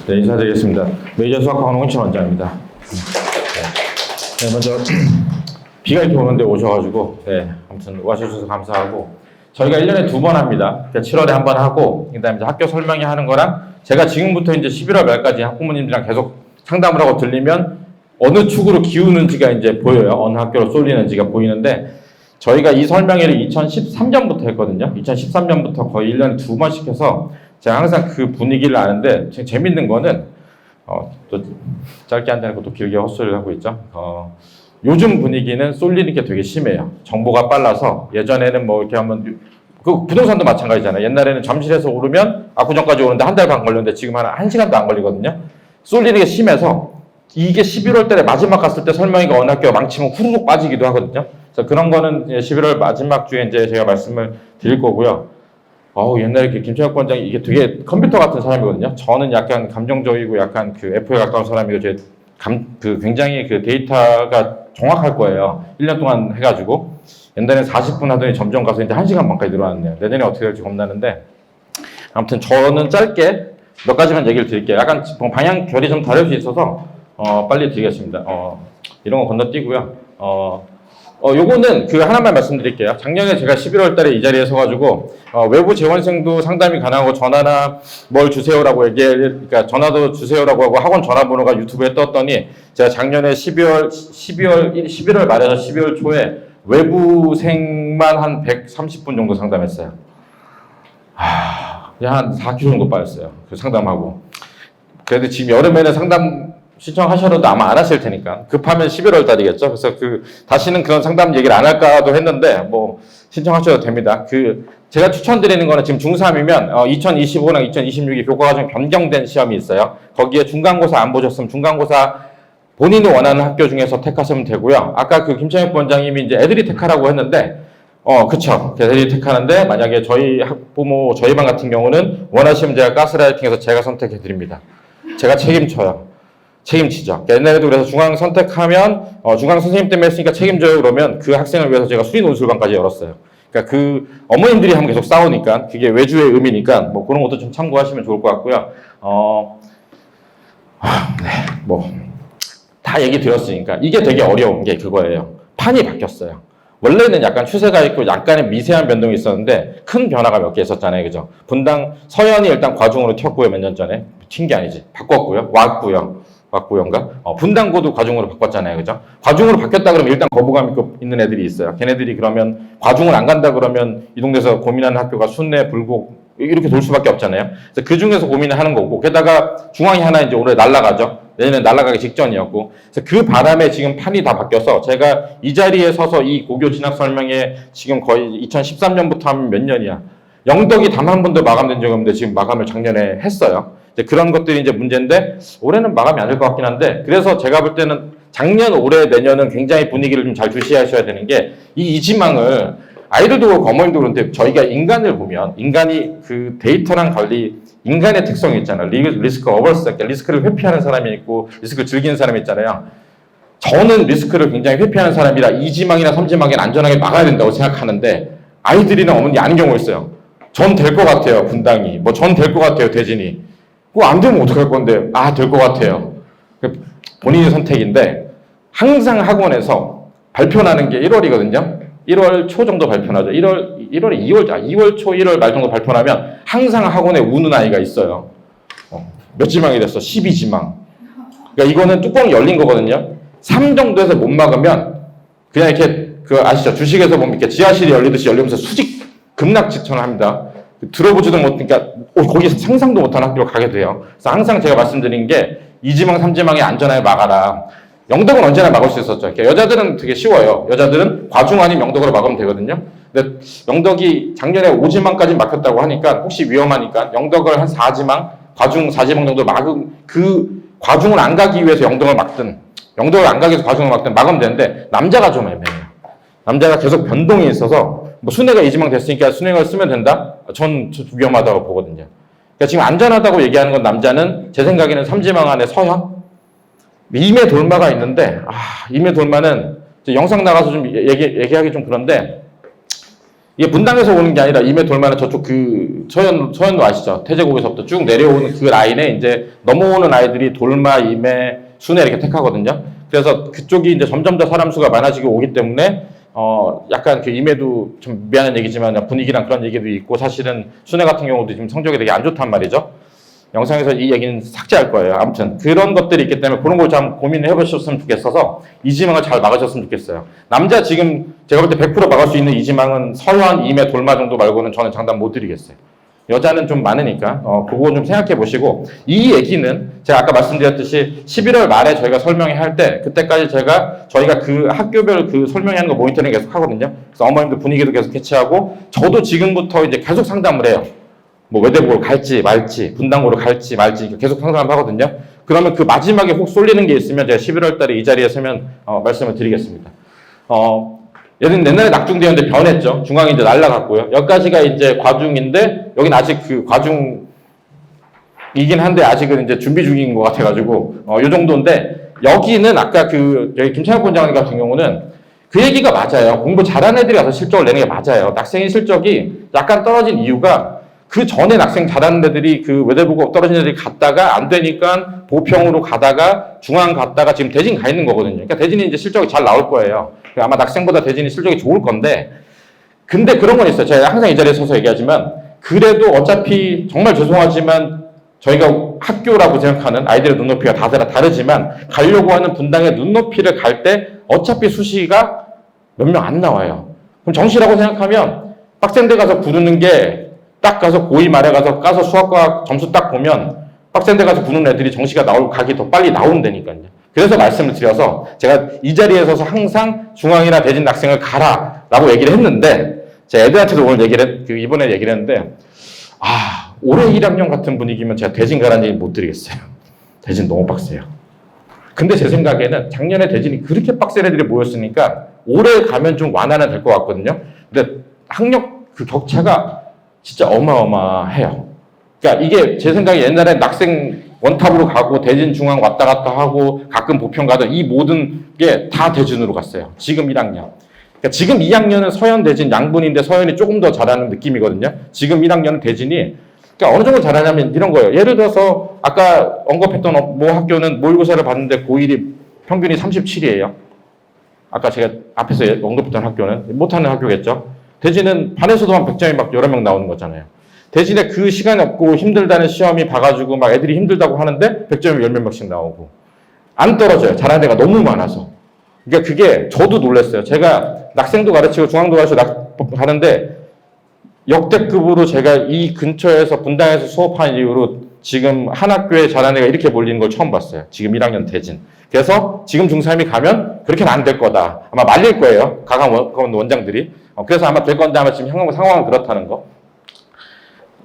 네, 인사드리겠습니다. 메이저 수학학원 홍인천 원장입니다. 네, 먼저 비가 이렇게 오는데 오셔가지고 아무튼 와주셔서 감사하고, 저희가 1년에 2번 합니다. 그러니까 7월에 한 번 하고, 그다음에 이제 학교 설명회 하는 거랑, 제가 지금부터 이제 11월 말까지 학부모님들이랑 계속 상담을 하고 들리면 어느 축으로 기우는지가 이제 보여요. 어느 학교로 쏠리는지가 보이는데, 저희가 이 설명회를 2013년부터 했거든요. 2013년부터 거의 1년에 2번씩 해서 제가 항상 그 분위기를 아는데, 재밌는 거는 또 짧게 한다는 것도 길게 헛소리를 하고 있죠. 요즘 분위기는 쏠리는 게 되게 심해요. 정보가 빨라서. 예전에는 뭐 이렇게 하면, 그 부동산도 마찬가지잖아요. 옛날에는 잠실에서 오르면 압구정까지 오는데 한 달 반 걸렸는데 지금 한 1시간도 안 걸리거든요. 쏠리는 게 심해서 이게 11월 달에 마지막 갔을 때 설명회가 어느 학교가 망치면 후루룩 빠지기도 하거든요. 그래서 그런 거는 11월 마지막 주에 이제 제가 말씀을 드릴 거고요. 옛날에 김창혁 원장이 이게 되게 컴퓨터 같은 사람이거든요. 저는 약간 감정적이고 약간 그 F에 가까운 사람이고, 굉장히 그 데이터가 정확할 거예요. 1년 동안 해가지고. 옛날엔 40분 하더니 점점 가서 이제 1시간 반까지 늘어났네요. 내년에 어떻게 될지 겁나는데. 아무튼 저는 짧게 몇 가지만 얘기를 드릴게요. 약간 방향 결이 좀 다를 수 있어서, 빨리 드리겠습니다. 이런 거 건너뛰고요. 요거는 그 하나만 말씀드릴게요. 작년에 제가 11월 달에 이 자리에 서가지고, 외부 재원생도 상담이 가능하고 전화나 뭘 주세요라고 그러니까 전화도 주세요라고 하고 학원 전화번호가 유튜브에 떴더니, 제가 작년에 11월 말에서 12월 초에 외부생만 한 130분 정도 상담했어요. 그냥 한 4kg 정도 빠졌어요. 그 상담하고. 그래도 지금 여름에는 상담 신청하셔도 아마 안 하실 테니까. 급하면 11월 달이겠죠. 그래서 다시는 그런 상담 얘기를 안 할까도 했는데, 뭐, 신청하셔도 됩니다. 제가 추천드리는 거는 지금 중3이면, 2025랑 2026이 교과과정 변경된 시험이 있어요. 거기에 중간고사 안 보셨으면 중간고사 본인이 원하는 학교 중에서 택하시면 되고요. 아까 김창혁 원장님이 이제 애들이 택하라고 했는데, 그쵸. 애들이 택하는데, 만약에 저희 학부모, 저희 반 같은 경우는 원하시면 제가 가스라이팅해서 제가 선택해 드립니다. 제가 책임져요. 책임지죠. 옛날에도 그래서 중앙 선택하면, 중앙 선생님 때문에 했으니까 책임져요. 그러면 그 학생을 위해서 제가 수의 논술반까지 열었어요. 그러니까 어머님들이 하면 계속 싸우니까, 그게 외주의 의미니까, 뭐 그런 것도 좀 참고하시면 좋을 것 같고요. 다 얘기 드렸으니까. 이게 되게 어려운 게 그거예요. 판이 바뀌었어요. 원래는 약간 추세가 있고 약간의 미세한 변동이 있었는데 큰 변화가 몇 개 있었잖아요. 그죠? 분당 서현이 일단 과중으로 튀었고요. 몇 년 전에. 튄 게 아니지. 바꿨고요. 왔고요인가? 분당고도 과중으로 바꿨잖아요. 그죠? 과중으로 바뀌었다 그러면 일단 거부감 있는 애들이 있어요. 걔네들이 그러면 과중을 안 간다 그러면 이 동네에서 고민하는 학교가 순회, 불고 이렇게 돌 수밖에 없잖아요. 그래서 그 중에서 고민을 하는 거고, 게다가 중앙이 하나 이제 올해 날아가죠. 내년에 날아가기 직전이었고, 그래서 그 바람에 지금 판이 다 바뀌어서 제가 이 자리에 서서 이 고교 진학 설명회 지금 거의 2013년부터 하면 몇 년이야. 영덕이 단 한 번도 마감된 적이 없는데 지금 마감을 작년에 했어요. 이제 그런 것들이 이제 문제인데, 올해는 마감이 안 될 것 같긴 한데, 그래서 제가 볼 때는 작년, 올해, 내년은 굉장히 분위기를 좀 잘 주시하셔야 되는 게, 이 이지망을 아이들도 그렇고 어머님도 그런데 저희가 인간을 보면, 인간이 그 데이터랑 달리 인간의 특성이 있잖아요. 리스크 어버스, 그러니까 리스크를 회피하는 사람이 있고 리스크를 즐기는 사람이 있잖아요. 저는 리스크를 굉장히 회피하는 사람이라 이지망이나 삼지망에는 안전하게 막아야 된다고 생각하는데, 아이들이나 어머니 아닌 경우가 있어요. 전 될 것 같아요, 분당이. 전 될 것 같아요, 대진이. 그거 안 되면 어떡할 건데, 될 것 같아요. 본인의 선택인데, 항상 학원에서 발표나는 게 1월이거든요. 1월 초 정도 발표나죠. 2월 초, 1월 말 정도 발표나면 항상 학원에 우는 아이가 있어요. 몇 지망이 됐어? 12지망. 그러니까 이거는 뚜껑이 열린 거거든요. 3 정도에서 못 막으면 그냥 이렇게 아시죠? 주식에서 보면 이렇게 지하실이 열리듯이 열리면서 수직 급락 직전을 합니다. 들어보지도 못하니까 거기서 상상도 못한 학교로 가게 돼요. 그래서 항상 제가 말씀드린 게 2지망, 3지망에 안전하게 막아라. 영덕은 언제나 막을 수 있었죠. 그러니까 여자들은 되게 쉬워요. 여자들은 과중 아닌 영덕으로 막으면 되거든요. 근데 영덕이 작년에 5지망까지 막혔다고 하니까 혹시 위험하니까 영덕을 한 4지망, 과중 4지망 정도 막은, 그 과중을 안 가기 위해서 영덕을 막든, 영덕을 안 가기 위해서 과중을 막든 막으면 되는데, 남자가 좀 애매해요. 남자가 계속 변동이 있어서 순회가 2지망 됐으니까 순회를 쓰면 된다? 전 위험하다고 보거든요. 그러니까 지금 안전하다고 얘기하는 건, 남자는 제 생각에는 3지망 안에 서현? 임의 돌마가 있는데, 임의 돌마는 영상 나가서 좀 얘기하기 좀 그런데, 이게 분당에서 오는 게 아니라 임해 돌만은 저쪽 그 서현로 아시죠? 태제고에서부터 쭉 내려오는 그 라인에 이제 넘어오는 아이들이 돌마, 임해, 순회 이렇게 택하거든요. 그래서 그쪽이 이제 점점 더 사람 수가 많아지고 오기 때문에 약간 그 임해도 좀 미안한 얘기지만 분위기랑 그런 얘기도 있고 사실은 순회 같은 경우도 지금 성적이 되게 안 좋단 말이죠. 영상에서 이 얘기는 삭제할 거예요. 아무튼 그런 것들이 있기 때문에 그런 걸 좀 고민을 해보셨으면 좋겠어서 이지망을 잘 막으셨으면 좋겠어요. 남자 지금 제가 볼 때 100% 막을 수 있는 이지망은 서현, 임해, 돌마 정도 말고는 저는 장담 못 드리겠어요. 여자는 좀 많으니까 그거 좀 생각해 보시고 이 얘기는 제가 아까 말씀드렸듯이 11월 말에 저희가 설명회 할 때 그때까지 저희가 그 학교별 그 설명회하는 거 모니터링 계속 하거든요. 그래서 어머님들 분위기도 계속 캐치하고 저도 지금부터 이제 계속 상담을 해요. 뭐 외대부로 갈지 말지 분당고로 갈지 말지 계속 상담을 하거든요. 그러면 그 마지막에 혹 쏠리는 게 있으면 제가 11월 달에 이 자리에 서면 말씀을 드리겠습니다. 옛날에 낙중대였는데 변했죠. 중앙이 이제 날라갔고요. 여기까지가 이제 과중인데 여기는 아직 그 과중이긴 한데 아직은 이제 준비 중인 것 같아가지고 요 정도인데 여기는 아까 그 저희 김창혁 본장님 같은 경우는 그 얘기가 맞아요. 공부 잘하는 애들이 가서 실적을 내는 게 맞아요. 낙생의 실적이 약간 떨어진 이유가 그 전에 낙생 잘하는 애들이 그 외대부고 떨어진 애들이 갔다가 안 되니까 보평으로 가다가 중앙 갔다가 지금 대진 가 있는 거거든요. 그러니까 대진이 이제 실적이 잘 나올 거예요. 아마 낙생보다 대진이 실적이 좋을 건데 근데 그런 건 있어요. 제가 항상 이 자리에 서서 얘기하지만 그래도 어차피 정말 죄송하지만 저희가 학교라고 생각하는 아이들의 눈높이가 다르지만 가려고 하는 분당의 눈높이를 갈 때 어차피 수시가 몇 명 안 나와요. 그럼 정시라고 생각하면 빡센 데 가서 부르는 게 딱 가서 고2 말에 가서 까서 수학과학 점수 딱 보면 빡센 데 가서 부르는 애들이 정시가 각이 더 빨리 나온다니까요. 그래서 말씀을 드려서 제가 이 자리에 서서 항상 중앙이나 대진 낙생을 가라라고 얘기를 했는데 제가 애들한테도 오늘 이번에 얘기를 했는데 올해 1학년 같은 분위기면 제가 대진 가라는 얘기 못 드리겠어요. 대진 너무 빡세요. 근데 제 생각에는 작년에 대진이 그렇게 빡센 애들이 모였으니까 올해 가면 좀 완화는 될 것 같거든요. 근데 학력 그 격차가 진짜 어마어마해요. 그러니까 이게 제 생각에 옛날에 낙생 원탑으로 가고 대진 중앙 왔다 갔다 하고 가끔 보평 가던 이 모든 게 다 대진으로 갔어요. 지금 1학년. 그러니까 지금 2학년은 서현 대진 양분인데 서현이 조금 더 잘하는 느낌이거든요. 지금 1학년은 대진이 그러니까 어느 정도 잘하냐면 이런 거예요. 예를 들어서 아까 언급했던 모 학교는 모의고사를 봤는데 고1이 평균이 37이에요. 아까 제가 앞에서 언급했던 학교는 못하는 학교겠죠. 대진은 반에서도 한 100점이 막 여러 명 나오는 거잖아요. 대진에 그 시간이 없고 힘들다는 시험이 봐가지고 막 애들이 힘들다고 하는데 100점이 열 몇 명씩 나오고 안 떨어져요. 잘하는 애가 너무 많아서. 그러니까 그게 저도 놀랐어요. 제가 낙생도 가르치고 중앙도 가르치고 가는데 역대급으로 제가 이 근처에서 분당에서 수업한 이후로 지금 한 학교에 잘하는 애가 이렇게 몰리는 걸 처음 봤어요. 지금 1학년 대진. 그래서 지금 중3이 가면 그렇게는 안 될 거다. 아마 말릴 거예요. 가강 원장들이. 그래서 아마 될 건데 아마 지금 상황은 그렇다는 거.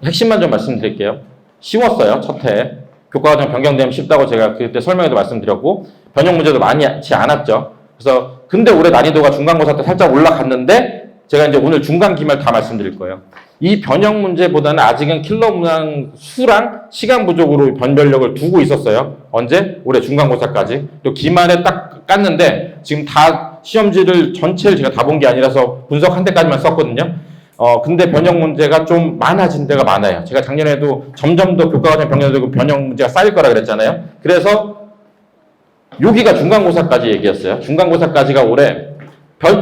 핵심만 좀 말씀드릴게요. 쉬웠어요. 첫 해에. 교과과정 변경되면 쉽다고 제가 그때 설명에도 말씀드렸고 변형 문제도 많지 않았죠. 그래서 근데 올해 난이도가 중간고사 때 살짝 올라갔는데 제가 이제 오늘 중간 기말 다 말씀드릴 거예요. 이 변형 문제보다는 아직은 킬러 문항 수랑 시간 부족으로 변별력을 두고 있었어요. 언제? 올해 중간고사까지. 또 기말에 딱 깠는데 지금 다 시험지를 전체를 제가 다 본 게 아니라서 분석한 데까지만 썼거든요. 근데 변형 문제가 좀 많아진 데가 많아요. 제가 작년에도 점점 더 교과과정 변경되고 변형 문제가 쌓일 거라 그랬잖아요. 그래서 여기가 중간고사까지 얘기했어요. 중간고사까지가 올해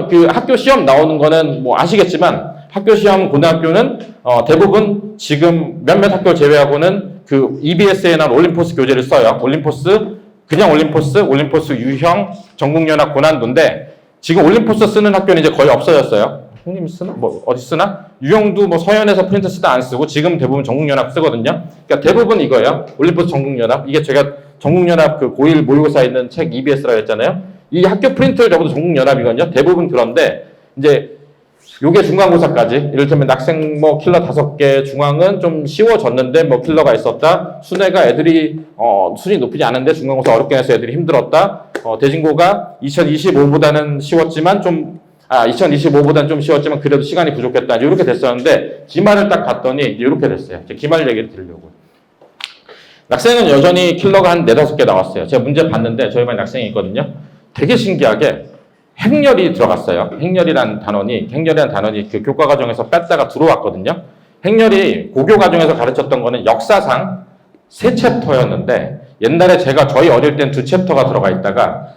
그 학교 시험 나오는 거는 뭐 아시겠지만 학교 시험 고등학교는 대부분 지금 몇몇 학교 제외하고는 그 EBS에 난 올림포스 교재를 써요. 올림포스, 그냥 올림포스 유형, 전국연합 고난도인데 지금 올림포스 쓰는 학교는 이제 거의 없어졌어요. 형님 쓰나? 뭐 어디 쓰나? 유형도 뭐 서현에서 프린트 쓰다 안 쓰고 지금 대부분 전국연합 쓰거든요. 그러니까 대부분 이거예요. 올림포스 전국연합. 이게 제가 전국연합 그 고1 모의고사에 있는 책 EBS라고 했잖아요. 이 학교 프린트를 적어도 전국연합이거든요. 대부분 그런데 이제 요게 중간고사까지 이를테면 낙생 뭐 킬러 5개 중앙은 좀 쉬워졌는데 뭐 킬러가 있었다. 순회가 애들이 수준이 높지 않은데 중간고사 어렵게 해서 애들이 힘들었다. 대진고가 2025보다는 쉬웠지만 2025보다는 좀 쉬웠지만 그래도 시간이 부족했다. 이렇게 됐었는데 기말을 딱 갔더니 이렇게 됐어요. 기말 얘기를 드리려고. 낙생은 여전히 킬러가 한 4-5개 나왔어요. 제가 문제 봤는데 저희 반에 낙생이 있거든요. 되게 신기하게 행렬이 들어갔어요. 행렬이라는 단원이 그 교과 과정에서 뺐다가 들어왔거든요. 행렬이 고교 과정에서 가르쳤던 거는 역사상 3챕터였는데 옛날에 저희 어릴 땐 2챕터가 들어가 있다가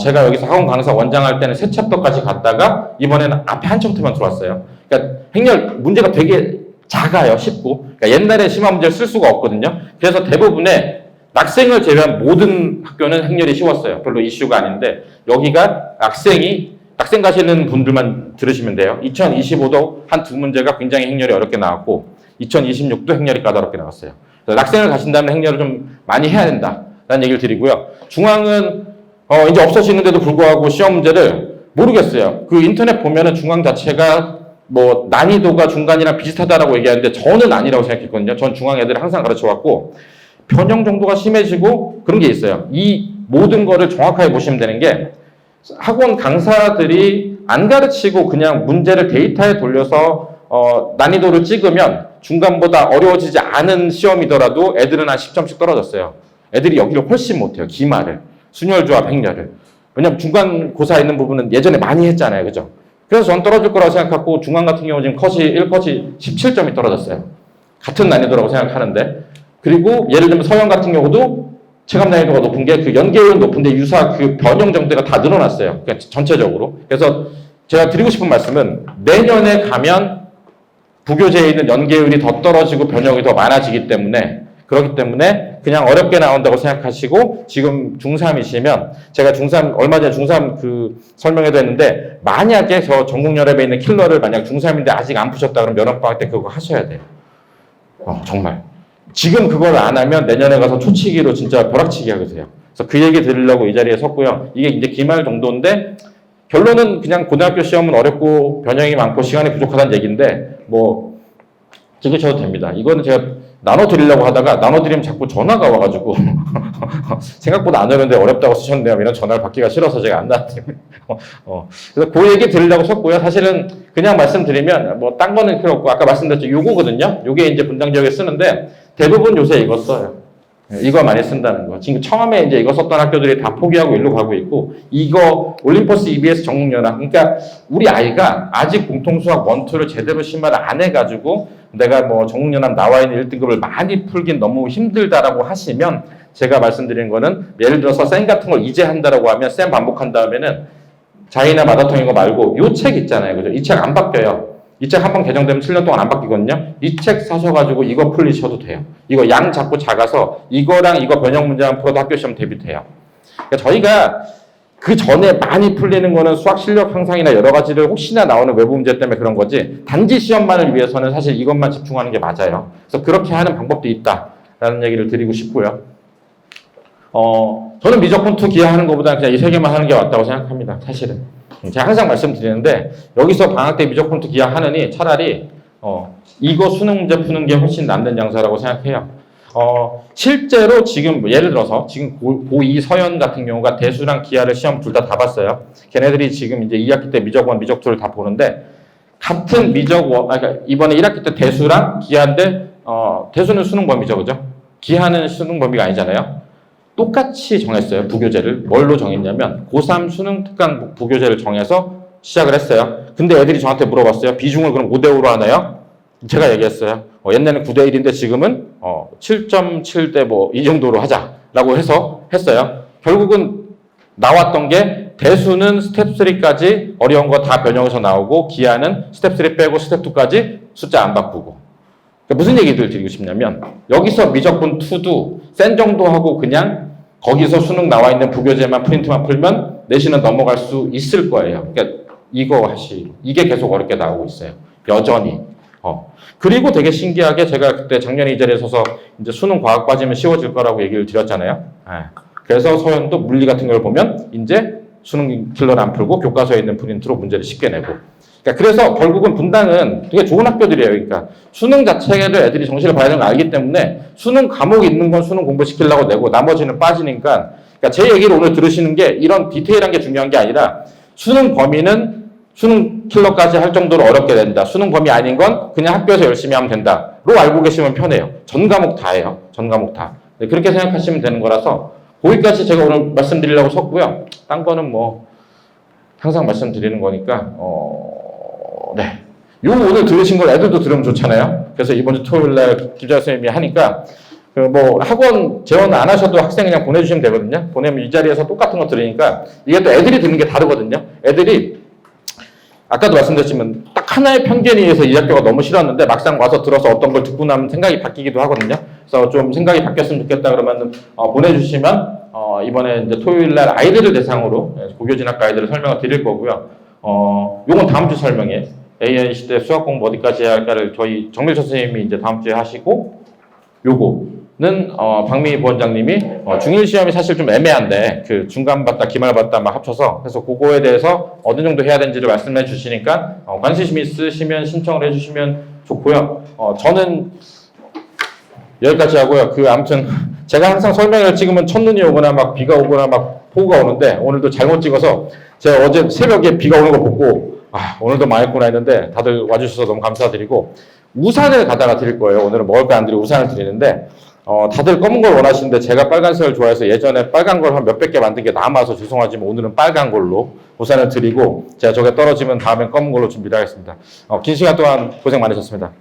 제가 여기서 학원 강사 원장할 때는 3챕터까지 갔다가 이번에는 앞에 한 챕터만 들어왔어요. 그러니까 행렬 문제가 되게 작아요. 쉽고. 그러니까 옛날에 심한 문제를 쓸 수가 없거든요. 그래서 대부분의 낙생을 제외한 모든 학교는 행렬이 쉬웠어요. 별로 이슈가 아닌데 여기가 낙생 가시는 분들만 들으시면 돼요. 2025도 한 2문제가 굉장히 행렬이 어렵게 나왔고 2026도 행렬이 까다롭게 나왔어요. 그래서 낙생을 가신다면 행렬을 좀 많이 해야 된다라는 얘기를 드리고요. 중앙은 이제 없어지는데도 불구하고 시험 문제를 모르겠어요. 그 인터넷 보면은 중앙 자체가 뭐 난이도가 중간이랑 비슷하다라고 얘기하는데 저는 아니라고 생각했거든요. 전 중앙 애들을 항상 가르쳐왔고 변형 정도가 심해지고 그런 게 있어요. 이 모든 거를 정확하게 보시면 되는 게 학원 강사들이 안 가르치고 그냥 문제를 데이터에 돌려서 난이도를 찍으면 중간보다 어려워지지 않은 시험이더라도 애들은 한 10점씩 떨어졌어요. 애들이 여기를 훨씬 못해요. 기말을. 순혈조합, 행렬을. 왜냐면 중간고사 있는 부분은 예전에 많이 했잖아요. 그죠? 그래서 전 떨어질 거라고 생각하고 중간 같은 경우 지금 컷이 1컷이 17점이 떨어졌어요. 같은 난이도라고 생각하는데 그리고 예를 들면 서영 같은 경우도 체감 난이도가 높은 게 그 연계율은 높은데 유사 그 변형 정도가 다 늘어났어요. 그러니까 전체적으로. 그래서 제가 드리고 싶은 말씀은 내년에 가면 부교재에 있는 연계율이 더 떨어지고 변형이 더 많아지기 때문에 그렇기 때문에 그냥 어렵게 나온다고 생각하시고 지금 중3이시면 제가 얼마 전에 중3 그 설명회도 했는데 만약에 저 전국연합에 있는 킬러를 만약 중3인데 아직 안 푸셨다 그러면 면허방학 때 그거 하셔야 돼요. 정말. 지금 그걸 안 하면 내년에 가서 초치기로 진짜 벼락치기 하게 돼요. 그래서 그 얘기 들으려고 이 자리에 섰고요. 이게 이제 기말 정도인데 결론은 그냥 고등학교 시험은 어렵고 변형이 많고 시간이 부족하다는 얘기인데 뭐 찍으셔도 됩니다. 이거는 제가 나눠드리려고 하다가 나눠드리면 자꾸 전화가 와가지고 생각보다 안 어려운데 어렵다고 쓰셨네요. 이런 전화를 받기가 싫어서 제가 안 나왔더니 그래서 그 얘기 들으려고 섰고요. 사실은 그냥 말씀드리면 뭐 딴 거는 필요 없고 아까 말씀드렸죠. 요거거든요. 요게 이제 분당 지역에 쓰는데 대부분 요새 이거 써요. 이거 많이 쓴다는 거. 지금 처음에 이제 이거 썼던 학교들이 다 포기하고 일로 가고 있고 이거 올림퍼스 EBS 전국연합 그러니까 우리 아이가 아직 공통수학 1, 2를 제대로 심화를 안 해가지고 내가 뭐 전국연합 나와 있는 1등급을 많이 풀긴 너무 힘들다라고 하시면 제가 말씀드린 거는 예를 들어서 쌤 같은 걸 이제 한다라고 하면 쌤 반복한 다음에는 자이나 마라톤 이거 말고 요 책 있잖아요. 그죠? 이 책 안 바뀌어요. 이 책 한 번 개정되면 7년 동안 안 바뀌거든요. 이 책 사셔가지고 이거 풀리셔도 돼요. 이거 양 자꾸 작아서 이거랑 이거 변형 문제만 풀어도 학교 시험 대비돼요. 그러니까 저희가 그 전에 많이 풀리는 거는 수학 실력 향상이나 여러 가지를 혹시나 나오는 외부 문제 때문에 그런 거지 단지 시험만을 위해서는 사실 이것만 집중하는 게 맞아요. 그래서 그렇게 하는 방법도 있다라는 얘기를 드리고 싶고요. 저는 미적분투 기하하는 것보다는 그냥 이 세 개만 하는 게 맞다고 생각합니다. 사실은. 제가 항상 말씀드리는데 여기서 방학 때 미적분투 기하하느니 차라리 이거 수능 문제 푸는 게 훨씬 낫는 장사라고 생각해요. 실제로 지금 예를 들어서 지금 고2 서연 같은 경우가 대수랑 기하를 시험 둘 다 봤어요. 걔네들이 지금 이제 2학기 때 미적1, 미적2를 다 보는데 같은 미적1, 그러니까 이번에 1학기 때 대수랑 기하인데 대수는 수능 범위죠, 그죠? 기하는 수능 범위가 아니잖아요. 똑같이 정했어요. 부교재를. 뭘로 정했냐면 고3 수능 특강 부교재를 정해서 시작을 했어요. 근데 애들이 저한테 물어봤어요. 비중을 그럼 5대5로 하나요? 제가 얘기했어요. 옛날에는 9대1인데 지금은 7.7대 뭐 이 정도로 하자라고 해서 했어요. 결국은 나왔던 게 대수는 스텝 3까지 어려운 거 다 변형해서 나오고 기하는 스텝 3 빼고 스텝 2까지 숫자 안 바꾸고. 그러니까 무슨 얘기를 드리고 싶냐면 여기서 미적분 2도 센 정도 하고 그냥 거기서 수능 나와 있는 부교재만 프린트만 풀면 내신은 넘어갈 수 있을 거예요. 그러니까 이게 계속 어렵게 나오고 있어요. 여전히. 그리고 되게 신기하게 제가 그때 작년에 이 자리에 서서 이제 수능 과학 빠지면 쉬워질 거라고 얘기를 드렸잖아요. 그래서 서연도 물리 같은 걸 보면 이제 수능 킬러를 안 풀고 교과서에 있는 프린트로 문제를 쉽게 내고. 그러니까 그래서 결국은 분당은 되게 좋은 학교들이에요. 그러니까 수능 자체를 애들이 정시를 봐야 되는 걸 알기 때문에 수능 과목 있는 건 수능 공부시키려고 내고 나머지는 빠지니까 그러니까 제 얘기를 오늘 들으시는 게 이런 디테일한 게 중요한 게 아니라 수능 범위는 수능 킬러까지 할 정도로 어렵게 된다. 수능 범위 아닌 건 그냥 학교에서 열심히 하면 된다로 알고 계시면 편해요. 전 과목 다예요. 전 과목 다. 네, 그렇게 생각하시면 되는 거라서 거기까지 제가 오늘 말씀드리려고 섰고요. 딴 거는 뭐 항상 말씀드리는 거니까, 네. 요 오늘 들으신 걸 애들도 들으면 좋잖아요. 그래서 이번 주 토요일 날 김자 선생님이 하니까, 그 뭐 학원 재원 안 하셔도 학생 그냥 보내주시면 되거든요. 보내면 이 자리에서 똑같은 거 들으니까, 이게 또 애들이 듣는 게 다르거든요. 애들이, 아까도 말씀드렸지만, 딱 하나의 편견에 의해서 이 학교가 너무 싫었는데, 막상 와서 들어서 어떤 걸 듣고 나면 생각이 바뀌기도 하거든요. 그래서 좀 생각이 바뀌었으면 좋겠다 그러면, 보내주시면, 이번에 이제 토요일 날 아이들을 대상으로, 고교진학과 아이들을 설명을 드릴 거고요. 요건 다음 주 설명이에요. AI 시대 수학 공부 어디까지 해야 할까를 저희 정밀 선생님이 이제 다음 주에 하시고, 요거는 박미희 부원장님이 중일 시험이 사실 좀 애매한데 그 중간 봤다 기말 봤다 막 합쳐서 그래서 그거에 대해서 어느 정도 해야 되는지를 말씀해 주시니까 관심 있으시면 신청을 해주시면 좋고요. 저는 여기까지 하고요. 그 아무튼 제가 항상 설명을 찍으면 첫눈이 오거나 막 비가 오거나 막 폭우가 오는데 오늘도 잘못 찍어서 제가 어제 새벽에 비가 오는 거 보고 오늘도 망했구나 했는데 다들 와주셔서 너무 감사드리고 우산을 갖다가 드릴 거예요. 오늘은 먹을 거 안 드리고 우산을 드리는데 다들 검은 걸 원하시는데 제가 빨간색을 좋아해서 예전에 빨간 걸 한 몇백 개 만든 게 남아서 죄송하지만 오늘은 빨간 걸로 우산을 드리고 제가 저게 떨어지면 다음엔 검은 걸로 준비를 하겠습니다. 긴 시간 동안 고생 많으셨습니다.